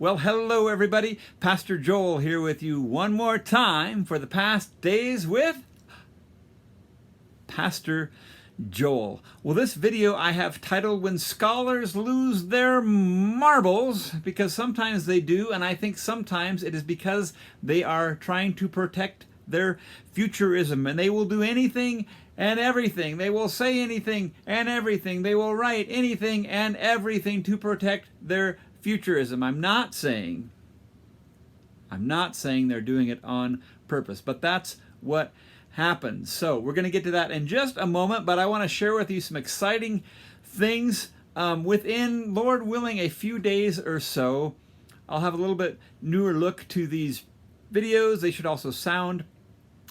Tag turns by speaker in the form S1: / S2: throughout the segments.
S1: Well, hello everybody. Pastor Joel here with you one more time for the past days with Pastor Joel. Well, this video I have titled When Scholars Lose Their Marbles, because sometimes they do, and I think sometimes it is because they are trying to protect their futurism, and they will do anything and everything. They will say anything and everything. They will write anything and everything to protect their futurism. I'm not saying they're doing it on purpose, but that's what happens. So we're going to get to that in just a moment, but I want to share with you some exciting things within, Lord willing, a few days or so. I'll have a little bit newer look to these videos. They should also sound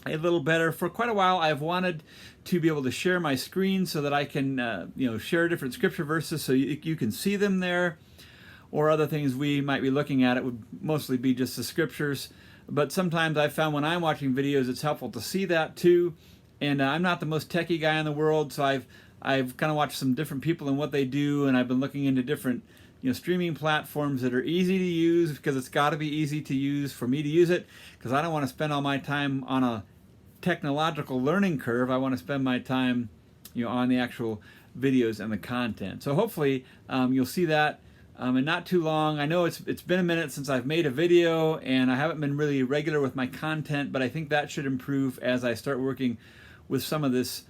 S1: a little better. For quite a while I've wanted to be able to share my screen so that I can share different scripture verses so you can see them there, or other things we might be looking at. It would mostly be just the scriptures, but sometimes I've found when I'm watching videos it's helpful to see that too. And I'm not the most techie guy in the world, so I've kind of watched some different people and what they do, and I've been looking into different streaming platforms that are easy to use, because it's got to be easy to use for me to use it, because I don't want to spend all my time on a technological learning curve. I want to spend my time on the actual videos and the content. So hopefully you'll see that in not too long. I know it's been a minute since I've made a video, and I haven't been really regular with my content, but I think that should improve as I start working with some of this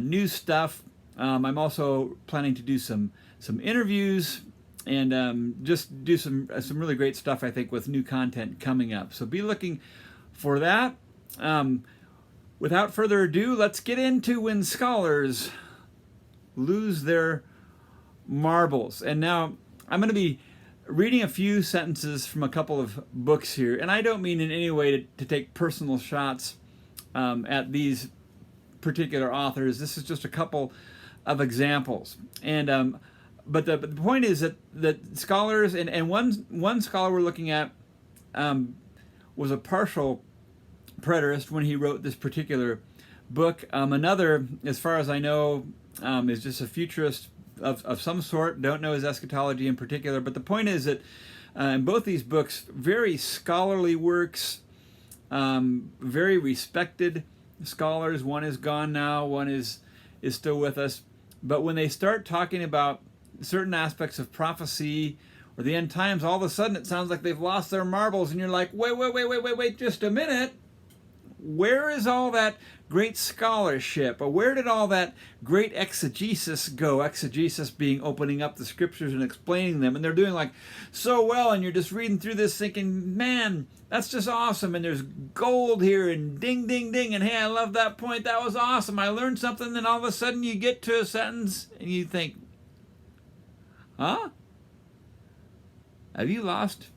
S1: new stuff. I'm also planning to do some interviews and just do some really great stuff, I think, with new content coming up. So be looking for that. Without further ado, let's get into When Scholars Lose Their Marbles. And now I'm going to be reading a few sentences from a couple of books here, and I don't mean in any way to take personal shots at these particular authors. This is just a couple of examples. And but the point is that scholars, and one scholar we're looking at was a partial preterist when he wrote this particular book. Another, as far as I know, is just a futurist of some sort. Don't know his eschatology in particular, but the point is that in both these books, very scholarly works, very respected scholars. One is gone now, one is still with us. But when they start talking about certain aspects of prophecy or the end times, all of a sudden it sounds like they've lost their marbles, and you're like, wait, just a minute. Where is all that great scholarship? Or where did all that great exegesis go? Exegesis being opening up the scriptures and explaining them. And they're doing like so well, and you're just reading through this thinking, man, that's just awesome. And there's gold here, and ding, ding, ding. And hey, I love that point. That was awesome. I learned something. Then all of a sudden you get to a sentence and you think, huh? Have you lost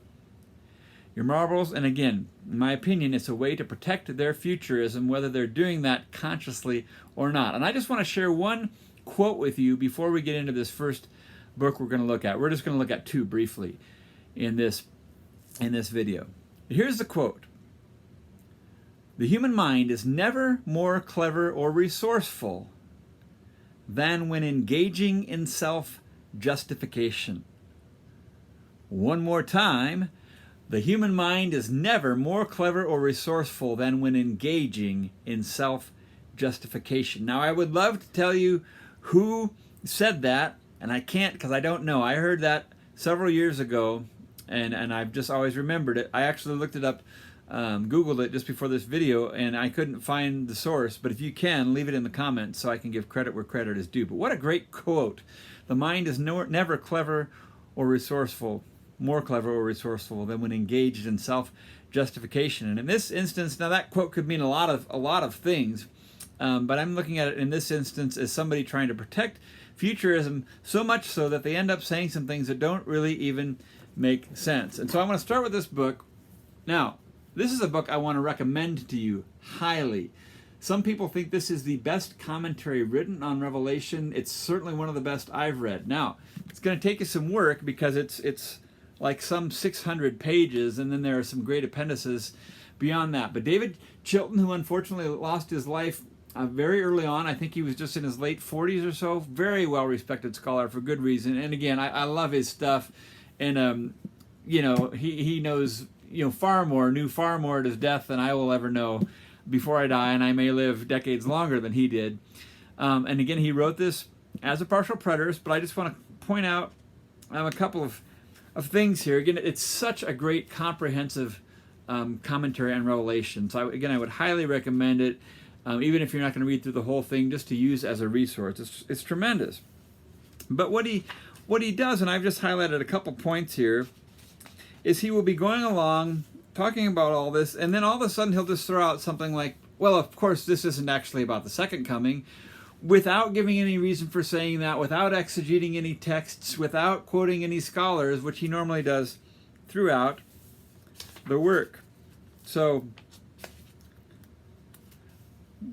S1: your marbles? And again, in my opinion, it's a way to protect their futurism, whether they're doing that consciously or not. And I just want to share one quote with you before we get into this first book we're going to look at. We're just going to look at two briefly in this video. Here's the quote. "The human mind is never more clever or resourceful than when engaging in self-justification." One more time. "The human mind is never more clever or resourceful than when engaging in self-justification." Now, I would love to tell you who said that, and I can't because I don't know. I heard that several years ago, and I've just always remembered it. I actually looked it up, Googled it just before this video, and I couldn't find the source. But if you can, leave it in the comments so I can give credit where credit is due. But what a great quote. The mind is never clever or resourceful, more clever or resourceful than when engaged in self-justification. And in this instance, now that quote could mean a lot of things, but I'm looking at it in this instance as somebody trying to protect futurism, so much so that they end up saying some things that don't really even make sense. And so I want to start with this book. Now, this is a book I want to recommend to you highly. Some people think this is the best commentary written on Revelation. It's certainly one of the best I've read. Now, it's going to take you some work because it's like some 600 pages, and then there are some great appendices beyond that. But David Chilton, who unfortunately lost his life very early on, I think he was just in his late 40s or so, very well-respected scholar for good reason. And again, I love his stuff. And he knows, far more, knew far more at his death than I will ever know before I die, and I may live decades longer than he did. And again, he wrote this as a partial preterist, but I just want to point out a couple of things here. Again, it's such a great comprehensive commentary on Revelation. So I would highly recommend it, even if you're not going to read through the whole thing, just to use as a resource. It's tremendous. But what he does, and I've just highlighted a couple points here, is he will be going along talking about all this, and then all of a sudden he'll just throw out something like, well, of course, this isn't actually about the second coming, without giving any reason for saying that, without exegeting any texts, without quoting any scholars, which he normally does throughout the work. So,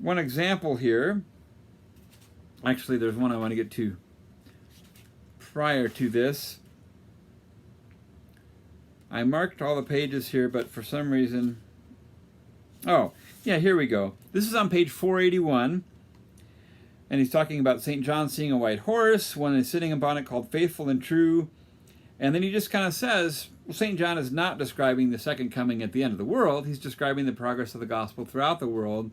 S1: one example here, actually there's one I want to get to prior to this. I marked all the pages here, but for some reason, oh, yeah, here we go. This is on page 481, and he's talking about St. John seeing a white horse, one is sitting upon it called Faithful and True, and then he just kind of says, well, St. John is not describing the second coming at the end of the world, he's describing the progress of the gospel throughout the world,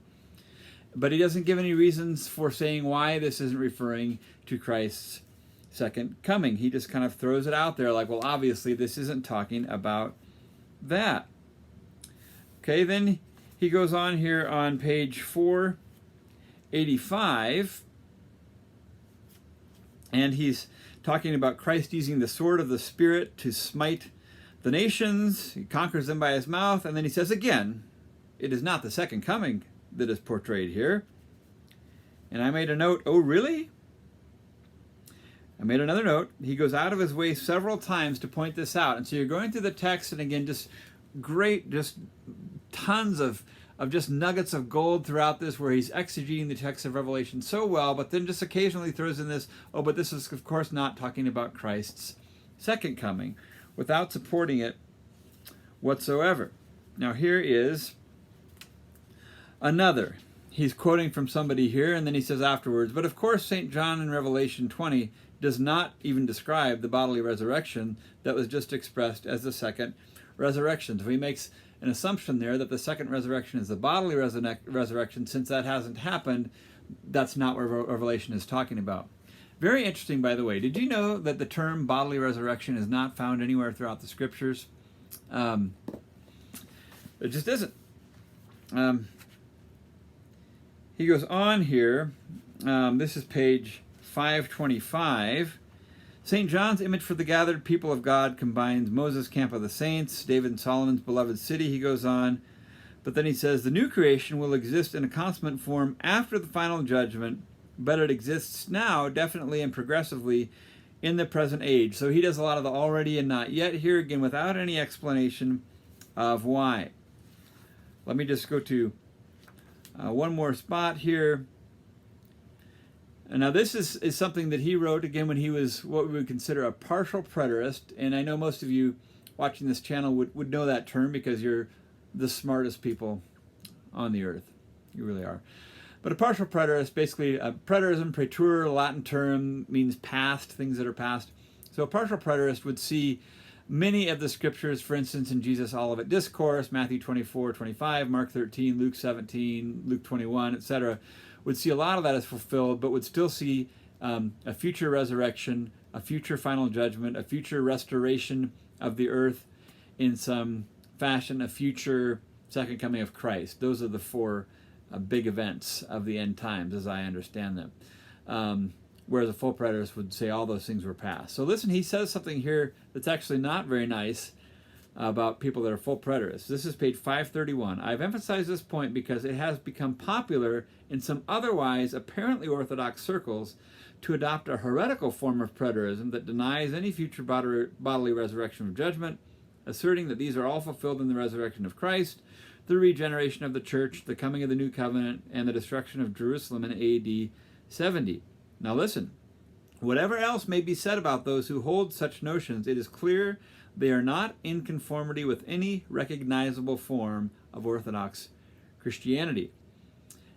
S1: but he doesn't give any reasons for saying why this isn't referring to Christ's second coming. He just kind of throws it out there like, well, obviously this isn't talking about that. Okay, then he goes on here on page 485, and he's talking about Christ using the sword of the Spirit to smite the nations. He conquers them by his mouth, and then he says again, it is not the second coming that is portrayed here. And I made a note, oh really? I made another note. He goes out of his way several times to point this out. And so you're going through the text, and again, just great, just tons of just nuggets of gold throughout this, where he's exegeting the text of Revelation so well, but then just occasionally throws in this, oh, but this is, of course, not talking about Christ's second coming, without supporting it whatsoever. Now, here is another. He's quoting from somebody here, and then he says afterwards, but of course, St. John in Revelation 20 does not even describe the bodily resurrection that was just expressed as the second resurrection. So he makes an assumption there that the second resurrection is the bodily resurrection. Since that hasn't happened, that's not what Revelation is talking about. Very interesting, by the way. Did you know that the term bodily resurrection is not found anywhere throughout the scriptures? It just isn't. He goes on here. This is page 525. St. John's image for the gathered people of God combines Moses' camp of the saints, David and Solomon's beloved city, he goes on. But then he says, the new creation will exist in a consummate form after the final judgment, but it exists now, definitely and progressively, in the present age. So he does a lot of the already and not yet here, again, without any explanation of why. Let me just go to one more spot here. And now this is something that he wrote, again, when he was what we would consider a partial preterist. And I know most of you watching this channel would know that term because you're the smartest people on the earth. You really are. But a partial preterist, basically, preterism, praeter, Latin term, means past, things that are past. So a partial preterist would see many of the scriptures, for instance, in Jesus' Olivet Discourse, Matthew 24, 25, Mark 13, Luke 17, Luke 21, etc., would see a lot of that as fulfilled, but would still see a future resurrection, a future final judgment, a future restoration of the earth in some fashion, a future second coming of Christ. Those are the four big events of the end times, as I understand them. Whereas a full preterist would say all those things were past. So listen, he says something here that's actually not very nice about people that are full preterists. This is page 531. I've emphasized this point because it has become popular in some otherwise apparently orthodox circles to adopt a heretical form of preterism that denies any future bodily resurrection of judgment, asserting that these are all fulfilled in the resurrection of Christ, the regeneration of the church, the coming of the new covenant, and the destruction of Jerusalem in AD 70. Now listen, whatever else may be said about those who hold such notions, it is clear they are not in conformity with any recognizable form of Orthodox Christianity.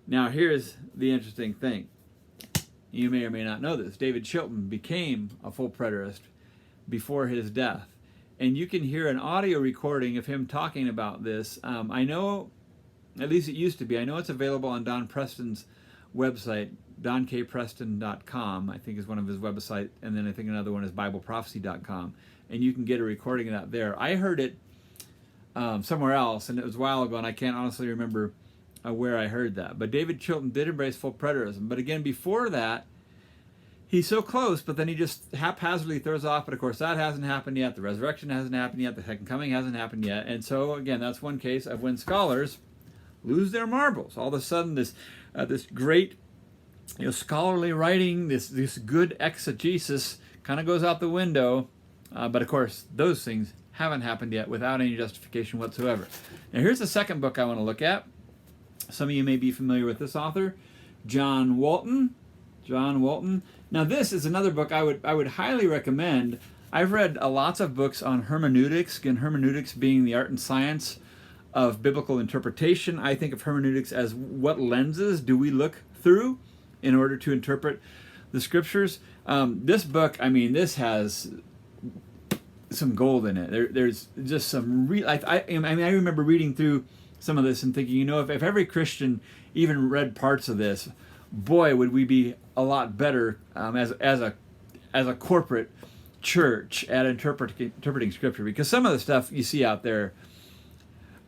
S1: Now here's the interesting thing. You may or may not know this. David Chilton became a full preterist before his death. and you can hear an audio recording of him talking about this. I know, at least it used to be, I know it's available on Don Preston's website, donkpreston.com, I think is one of his websites, and then I think another one is bibleprophecy.com, and you can get a recording of that there. I heard it somewhere else, and it was a while ago, and I can't honestly remember where I heard that. But David Chilton did embrace full preterism. But again, before that, he's so close, but then he just haphazardly throws off. But of course, that hasn't happened yet. The resurrection hasn't happened yet. The second coming hasn't happened yet. And so again, that's one case of when scholars lose their marbles. All of a sudden, this great, scholarly writing, this good exegesis, kind of goes out the window. But of course, those things haven't happened yet without any justification whatsoever. Now, here's the second book I want to look at. Some of you may be familiar with this author, John Walton. John Walton. Now, this is another book I would highly recommend. I've read lots of books on hermeneutics, and hermeneutics being the art and science of biblical interpretation. I think of hermeneutics as what lenses do we look through in order to interpret the scriptures. This book, this has some gold in it. There's just some real. I remember reading through some of this and thinking, if every Christian even read parts of this, boy, would we be a lot better as a corporate church at interpreting Scripture. Because some of the stuff you see out there,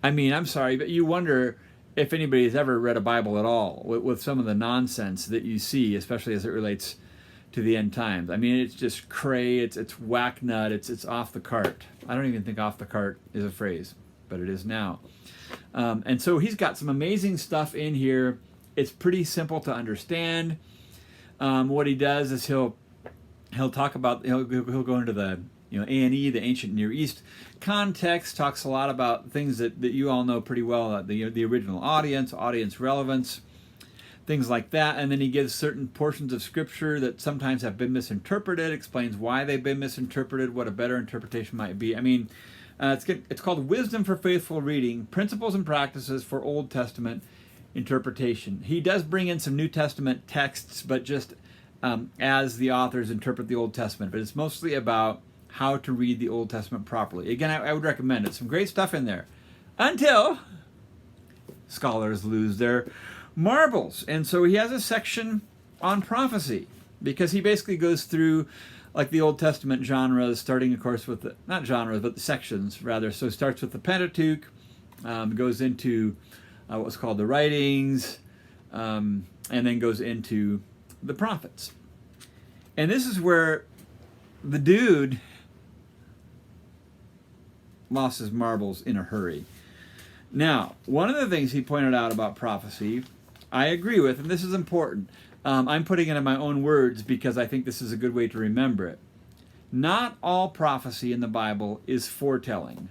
S1: I'm sorry, but you wonder if anybody's ever read a Bible at all with some of the nonsense that you see, especially as it relates to the end times. It's just cray, it's whack nut, it's off the cart. I don't even think off the cart is a phrase, but it is now. And so he's got some amazing stuff in here. It's pretty simple to understand. What he does is he'll talk about, he'll go into the A&E, the ancient Near East context, talks a lot about things that you all know pretty well, the original audience relevance, things like that. And then he gives certain portions of Scripture that sometimes have been misinterpreted, explains why they've been misinterpreted, what a better interpretation might be. It's called Wisdom for Faithful Reading, Principles and Practices for Old Testament Interpretation. He does bring in some New Testament texts, but just as the authors interpret the Old Testament. But it's mostly about how to read the Old Testament properly. Again, I would recommend it. Some great stuff in there. Until scholars lose their marbles. And so he has a section on prophecy, because he basically goes through like the Old Testament genres, starting, of course, with not genres, but the sections, rather. So it starts with the Pentateuch, goes into what's called the writings, and then goes into the prophets. And this is where the dude lost his marbles in a hurry. Now, one of the things he pointed out about prophecy, I agree with, and this is important. I'm putting it in my own words because I think this is a good way to remember it. Not all prophecy in the Bible is foretelling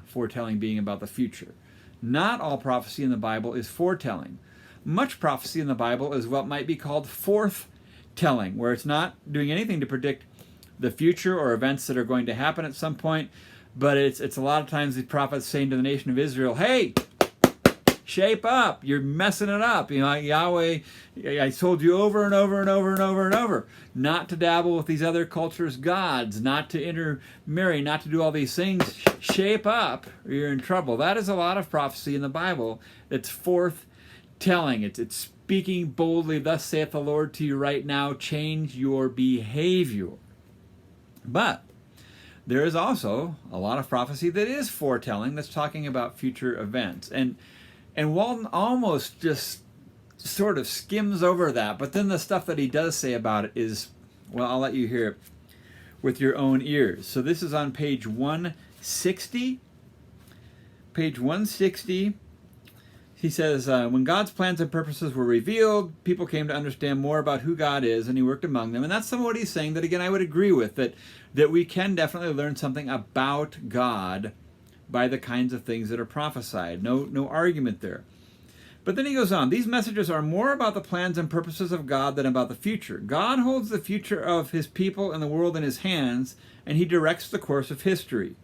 S1: being about the future. Not all prophecy in the Bible is foretelling. Much prophecy in the Bible is what might be called forthtelling, where it's not doing anything to predict the future or events that are going to happen at some point, but it's a lot of times the prophets saying to the nation of Israel, hey, shape up, you're messing it up. Yahweh, I told you over and over and over and over and over not to dabble with these other cultures' gods, not to intermarry, not to do all these things. Shape up, or you're in trouble. That is a lot of prophecy in the Bible. It's forthtelling. It's speaking boldly, thus saith the Lord to you right now, change your behavior. But there is also a lot of prophecy that is foretelling, that's talking about future events. And Walton almost just sort of skims over that, but then the stuff that he does say about it is, well, I'll let you hear it with your own ears. So this is on page 160. Page 160, he says, when God's plans and purposes were revealed, people came to understand more about who God is, and he worked among them. And that's some of what he's saying that, again, I would agree with, that we can definitely learn something about God by the kinds of things that are prophesied. No argument there. But then he goes on, these messages are more about the plans and purposes of God than about the future. God holds the future of his people and the world in his hands, and he directs the course of history.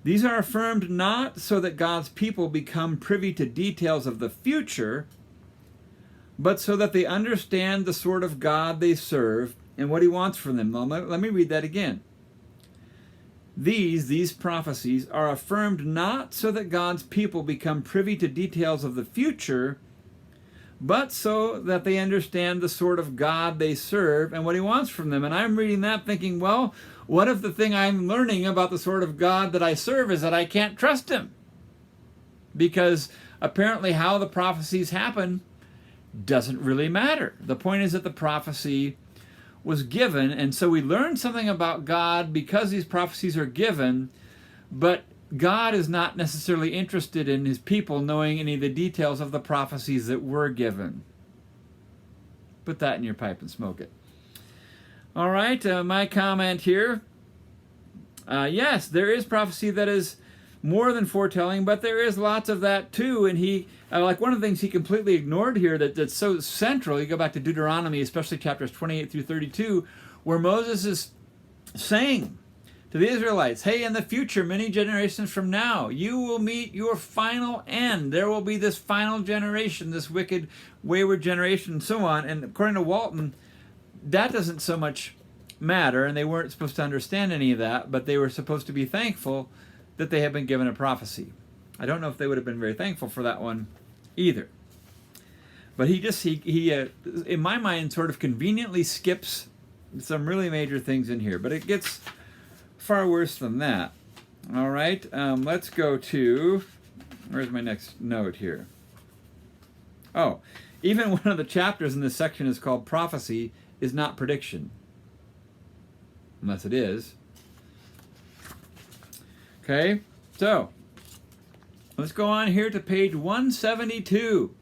S1: These are affirmed not so that God's people become privy to details of the future, but so that they understand the sort of God they serve and what he wants from them. Now, let me read that again. These prophecies are affirmed not so that God's people become privy to details of the future, but so that they understand the sort of God they serve and what he wants from them. And I'm reading that thinking, well, what if the thing I'm learning about the sort of God that I serve is that I can't trust him? Because apparently how the prophecies happen doesn't really matter. The point is that the prophecy was given, and so we learn something about God because these prophecies are given, but God is not necessarily interested in his people knowing any of the details of the prophecies that were given. Put that in your pipe and smoke it. All right, my comment here. Yes, there is prophecy that is more than foretelling, but there is lots of that too. And he, like one of the things he completely ignored here that's so central, you go back to Deuteronomy, especially chapters 28 through 32, where Moses is saying to the Israelites, hey, in the future, many generations from now, you will meet your final end. There will be this final generation, this wicked, wayward generation, and so on. And according to Walton, that doesn't so much matter, and they weren't supposed to understand any of that, but they were supposed to be thankful that they had been given a prophecy. I don't know if they would have been very thankful for that one either. But he in my mind, sort of conveniently skips some really major things in here, but it gets far worse than that. All right, let's go to, where's my next note here? Oh, even one of the chapters in this section is called Prophecy is Not Prediction. Unless it is. Okay, so let's go on here to page 172.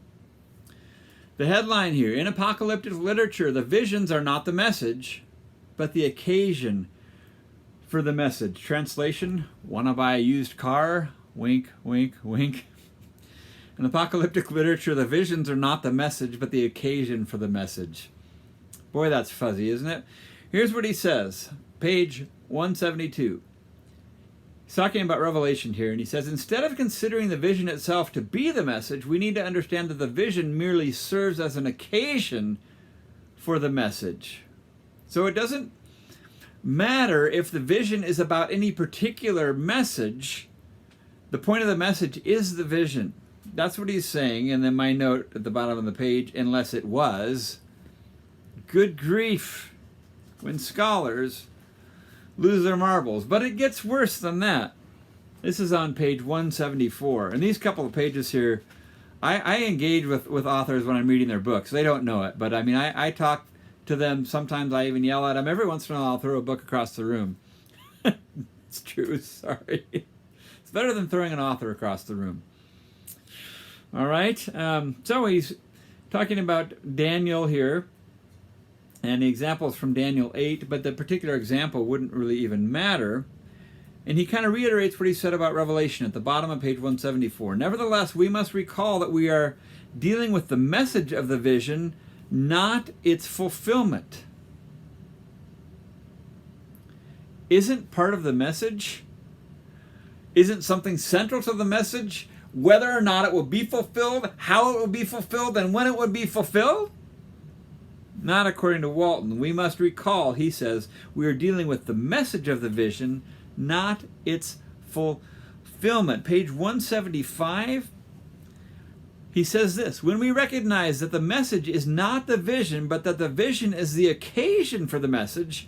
S1: The headline here, in apocalyptic literature, the visions are not the message, but the occasion for the message. Translation, wanna buy a used car? Wink, wink, wink. In apocalyptic literature, the visions are not the message, but the occasion for the message. Boy, that's fuzzy, isn't it? Here's what he says, page 172. He's talking about Revelation here, and he says, instead of considering the vision itself to be the message, we need to understand that the vision merely serves as an occasion for the message. So it doesn't matter if the vision is about any particular message. The point of the message is the vision. That's what he's saying. And then my note at the bottom of the page, unless it was, good grief, when scholars lose their marbles. But it gets worse than that. This is on page 174. And these couple of pages here, I engage with authors when I'm reading their books. They don't know it, but I mean, I talk to them. Sometimes I even yell at them. Every once in a while, I'll throw a book across the room. It's true, sorry. It's better than throwing an author across the room. All right, so he's talking about Daniel here. And the example is from Daniel 8, but the particular example wouldn't really even matter. And he kind of reiterates what he said about Revelation at the bottom of page 174. Nevertheless, we must recall that we are dealing with the message of the vision, not its fulfillment. Isn't part of the message? Isn't something central to the message whether or not it will be fulfilled, how it will be fulfilled, and when it would be fulfilled? Not according to Walton. We must recall, he says, we are dealing with the message of the vision, not its fulfillment. Page 175, he says this, when we recognize that the message is not the vision, but that the vision is the occasion for the message,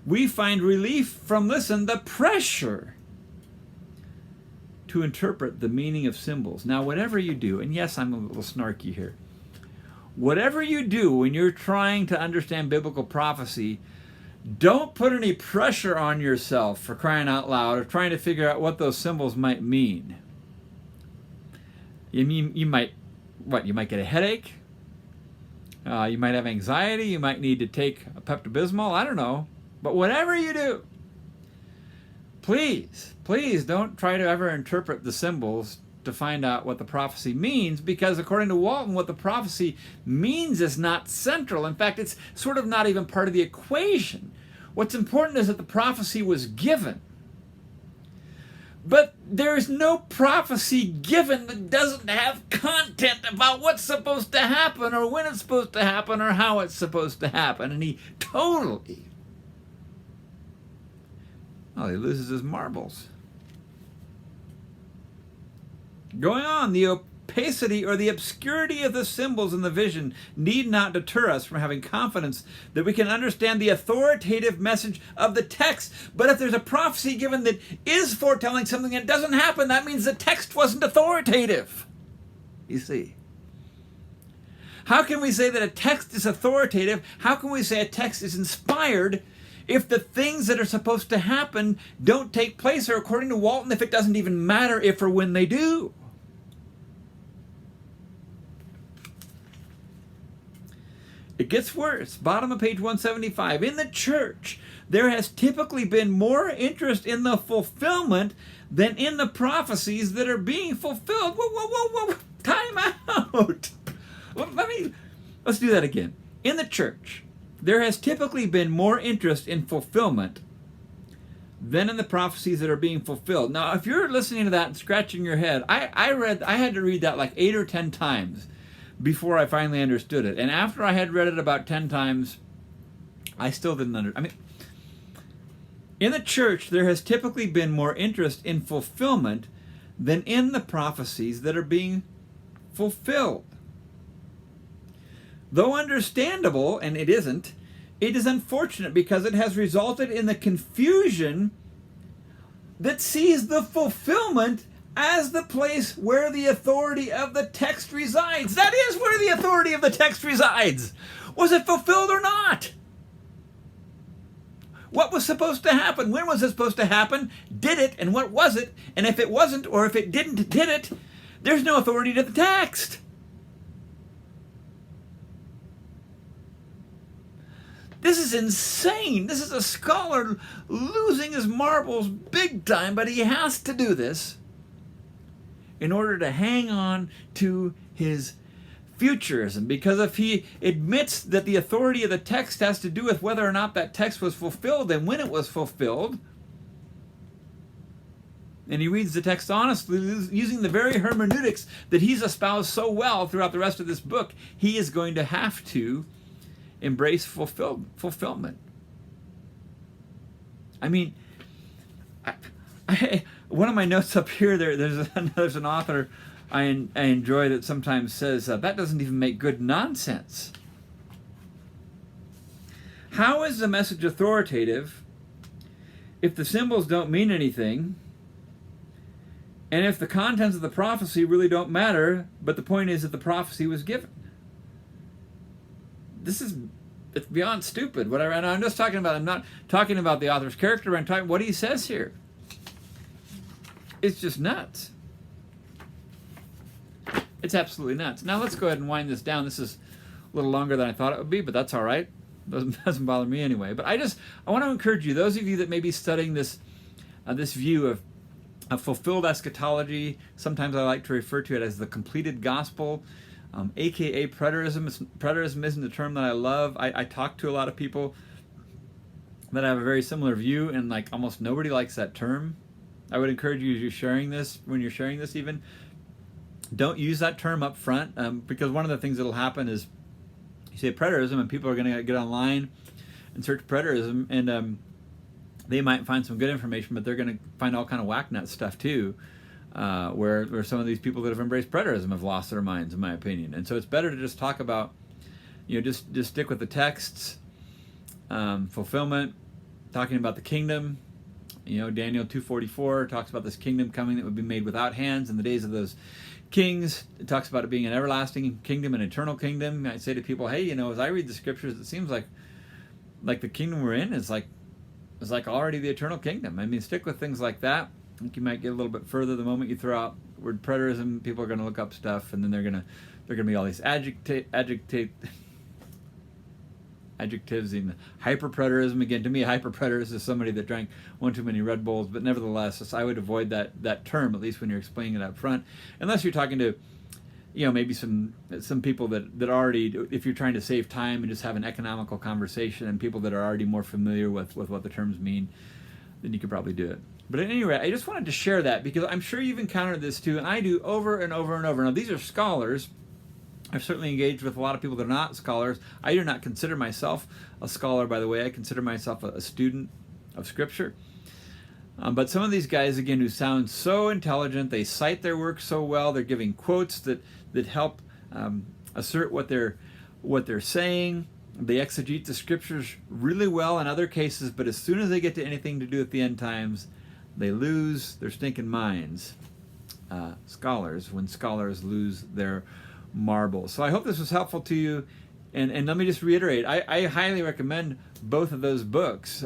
S1: we find relief from, listen, the pressure to interpret the meaning of symbols. Now, whatever you do, and yes, I'm a little snarky here, whatever you do when you're trying to understand biblical prophecy, don't put any pressure on yourself, for crying out loud, of trying to figure out what those symbols might mean. You might get a headache. You might have anxiety. You might need to take a Pepto-Bismol. I don't know. But whatever you do, please don't try to ever interpret the symbols to find out what the prophecy means, because according to Walton, what the prophecy means is not central. In fact, it's sort of not even part of the equation. What's important is that the prophecy was given. But there is no prophecy given that doesn't have content about what's supposed to happen, or when it's supposed to happen, or how it's supposed to happen. And he totally Well, he loses his marbles. Going on, the opacity or the obscurity of the symbols in the vision need not deter us from having confidence that we can understand the authoritative message of the text. But if there's a prophecy given that is foretelling something that doesn't happen, that means the text wasn't authoritative. You see. How can we say that a text is authoritative? How can we say a text is inspired if the things that are supposed to happen don't take place, or according to Walton, if it doesn't even matter if or when they do? It gets worse. Bottom of page 175. In the church, there has typically been more interest in the fulfillment than in the prophecies that are being fulfilled. Whoa. Time out. Let's do that again. In the church, there has typically been more interest in fulfillment than in the prophecies that are being fulfilled. Now, if you're listening to that and scratching your head, I had to read that like 8 or 10 times before I finally understood it. And after I had read it about 10 times, I still didn't understand. In the church, there has typically been more interest in fulfillment than in the prophecies that are being fulfilled. Though understandable, and it isn't, it is unfortunate because it has resulted in the confusion that sees the fulfillment as the place where the authority of the text resides. That is where the authority of the text resides. Was it fulfilled or not? What was supposed to happen? When was it supposed to happen? Did it? And what was it? And if it wasn't, or if it didn't, did it? There's no authority to the text. This is insane. This is a scholar losing his marbles big time, but he has to do this in order to hang on to his futurism. Because if he admits that the authority of the text has to do with whether or not that text was fulfilled and when it was fulfilled, and he reads the text honestly, using the very hermeneutics that he's espoused so well throughout the rest of this book, he is going to have to embrace fulfillment. One of my notes up here, there's an author I enjoy that sometimes says, that doesn't even make good nonsense. How is the message authoritative if the symbols don't mean anything, and if the contents of the prophecy really don't matter, but the point is that the prophecy was given? It's beyond stupid. And I'm just talking about, I'm not talking about the author's character, I'm talking what he says here. It's just nuts. It's absolutely nuts. Now let's go ahead and wind this down. This is a little longer than I thought it would be, but that's all right. Doesn't bother me anyway. But I want to encourage you, those of you that may be studying this view of fulfilled eschatology. Sometimes I like to refer to it as the completed gospel, aka preterism. Preterism isn't a term that I love. I talk to a lot of people that have a very similar view, and like almost nobody likes that term. I would encourage you, as you're sharing this, when you're sharing this even, don't use that term up front, because one of the things that will happen is you say preterism and people are going to get online and search preterism, and they might find some good information, but they're going to find all kind of whack-nut stuff too, where some of these people that have embraced preterism have lost their minds, in my opinion. And so it's better to just talk about, just stick with the texts, fulfillment, talking about the kingdom. Daniel 2:44 talks about this kingdom coming that would be made without hands in the days of those kings. It talks about it being an everlasting kingdom, an eternal kingdom. I say to people, hey, as I read the scriptures, it seems like the kingdom we're in is like already the eternal kingdom. Stick with things like that. I think you might get a little bit further the moment you throw out the word preterism. People are going to look up stuff, and then they're going to be all these adjectives in hyperpreterism. Again, to me, a hyperpreterist is somebody that drank one too many Red Bulls, but nevertheless, I would avoid that term, at least when you're explaining it up front, unless you're talking to, maybe some people that already, if you're trying to save time and just have an economical conversation, and people that are already more familiar with what the terms mean, then you could probably do it. But at any rate, I just wanted to share that because I'm sure you've encountered this too, and I do over and over and over. Now, these are scholars. I've certainly engaged with a lot of people that are not scholars. I do not consider myself a scholar, by the way. I consider myself a student of Scripture. But some of these guys, again, who sound so intelligent, they cite their work so well, they're giving quotes that help assert what they're saying. They exegete the scriptures really well in other cases, but as soon as they get to anything to do with the end times, they lose their stinking minds. Scholars, when scholars lose their marbles. So I hope this was helpful to you. And let me just reiterate, I highly recommend both of those books.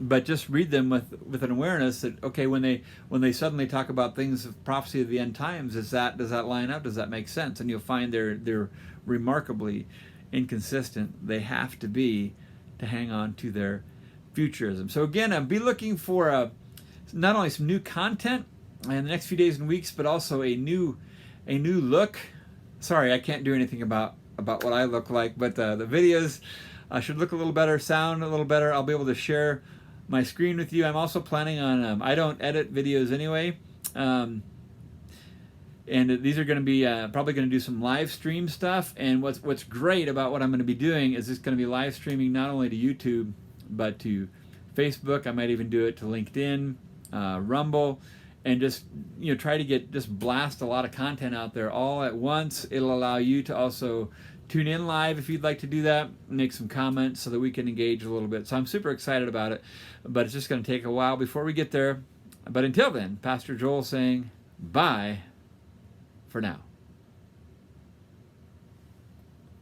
S1: But just read them with an awareness that, okay, when they suddenly talk about things of prophecy of the end times, does that line up? Does that make sense? And you'll find they're remarkably inconsistent. They have to be to hang on to their futurism. So again, be looking for not only some new content in the next few days and weeks, but also a new look. Sorry, I can't do anything about what I look like, but the videos should look a little better, sound a little better. I'll be able to share my screen with you. I'm also planning on, I don't edit videos anyway, and these are going to be probably going to do some live stream stuff. And what's great about what I'm going to be doing is it's going to be live streaming not only to YouTube, but to Facebook. I might even do it to LinkedIn, Rumble, and just try to just blast a lot of content out there all at once. It'll allow you to also tune in live if you'd like to do that, make some comments so that we can engage a little bit. So I'm super excited about it, but it's just going to take a while before we get there. But until then, Pastor Joel saying bye for now.